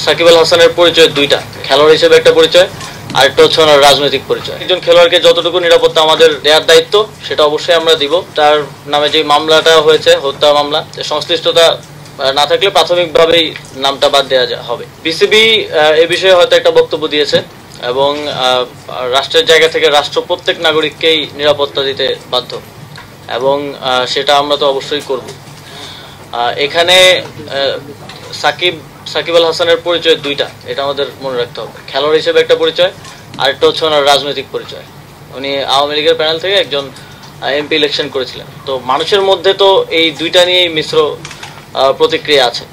সাকিব আল হাসানের পরিচয় দুইটা, খেলোয়াড় হিসেবে একটা পরিচয় আর একটা হচ্ছে ওনার রাজনৈতিক পরিচয়। একজন খেলোয়াড়কে যতটুকু নিরাপত্তা আমাদের দেওয়ার দায়িত্ব সেটা অবশ্যই আমরা দিব। তার নামে যে মামলাটা হয়েছে, হত্যা মামলা, সংশ্লিষ্টতা না থাকলে প্রাথমিকভাবেই নামটা বাদ দেওয়া হবে। বিসিবি এ বিষয়ে হয়তো একটা বক্তব্য দিয়েছে এবং রাষ্ট্রের জায়গা থেকে রাষ্ট্র প্রত্যেক নাগরিককেই নিরাপত্তা দিতে বাধ্য এবং সেটা আমরা তো অবশ্যই করব। এখানে সাকিব আল হাসানের পরিচয় দুইটা, এটা আমাদের মনে রাখতে হবে। খেলোয়াড় হিসেবে একটা পরিচয় আর একটা হচ্ছে ওনার রাজনৈতিক পরিচয়। উনি আওয়ামী লীগের প্যানেল থেকে একজন এমপি ইলেকশন করেছিলেন। তো মানুষের মধ্যে তো এই দুইটা নিয়েই মিশ্র প্রতিক্রিয়া আছে।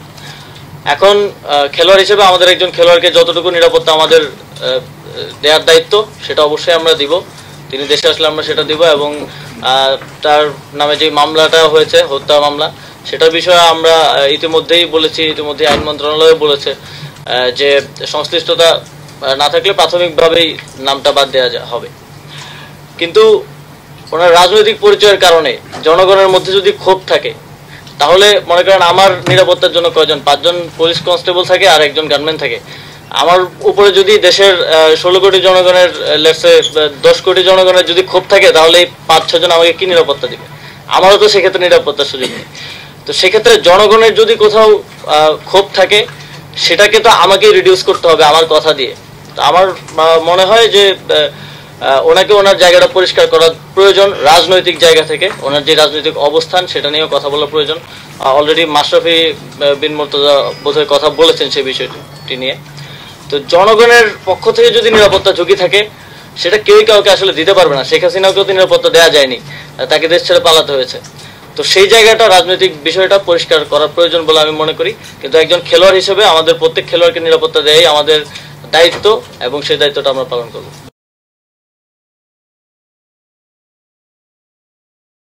এখন খেলোয়াড় হিসেবে আমাদের একজন খেলোয়াড়কে যতটুকু নিরাপত্তা আমাদের দেওয়ার দায়িত্ব সেটা অবশ্যই আমরা দিব। তিনি দেশে আসলে আমরা সেটা দিব এবং তার নামে যে মামলাটা হয়েছে, হত্যা মামলা, সেটার বিষয়ে আমরা ইতিমধ্যেই বলেছি, ইতিমধ্যে আইন মন্ত্রণালয় বলেছে যে সংশ্লিষ্টতা না থাকলে প্রাথমিকভাবেই নামটা বাদ দেওয়া হবে। কিন্তু ওনার রাজনৈতিক পরিচয়ের কারণে জনগণের মধ্যে যদি ক্ষোভ থাকে, তাহলে মনে করেন আমার নিরাপত্তার জন্য কয়জন, 5 জন পুলিশ কনস্টেবল থাকে আর একজন গানম্যান থাকে। আমার উপরে যদি দেশের 16 কোটি জনগণের, লেটসে 10 কোটি জনগণের যদি ক্ষোভ থাকে, তাহলে 5-6 জন আমাকে কি নিরাপত্তা দিবে? আমারও তো সেক্ষেত্রে নিরাপত্তার সুযোগ নেই। তো সেক্ষেত্রে জনগণের যদি কোথাও ক্ষোভ থাকে, সেটাকে তো আমাকে রিডিউস করতে হবে আমার কথা দিয়ে। তো আমার মনে হয় যে ওনাকে ওনার জায়গাটা পরিষ্কার করা প্রয়োজন। রাজনৈতিক জায়গা থেকে ওনার যে রাজনৈতিক অবস্থান সেটা নিয়েও কথা বলা প্রয়োজন। অলরেডি মাশরাফি বিন মুর্তজা বোধহয় কথা বলেছেন সেই বিষয়টি নিয়ে। তো জনগণের পক্ষ থেকে যদি নিরাপত্তা ঝুঁকি থাকে, সেটা কেউই কাউকে আসলে দিতে পারবে না। শেখ হাসিনাকেও তো নিরাপত্তা দেওয়া যায়নি, তাকে দেশ ছেড়ে পালাতে হয়েছে। তো সেই জায়গাটা, রাজনৈতিক বিষয়টা পরিষ্কার করা প্রয়োজন বলে আমি মনে করি। কিন্তু একজন খেলোয়াড় হিসেবে আমাদের প্রত্যেক খেলোয়াড়কে নিরাপত্তা দেওয়াই আমাদের দায়িত্ব এবং সেই দায়িত্বটা আমরা পালন করব।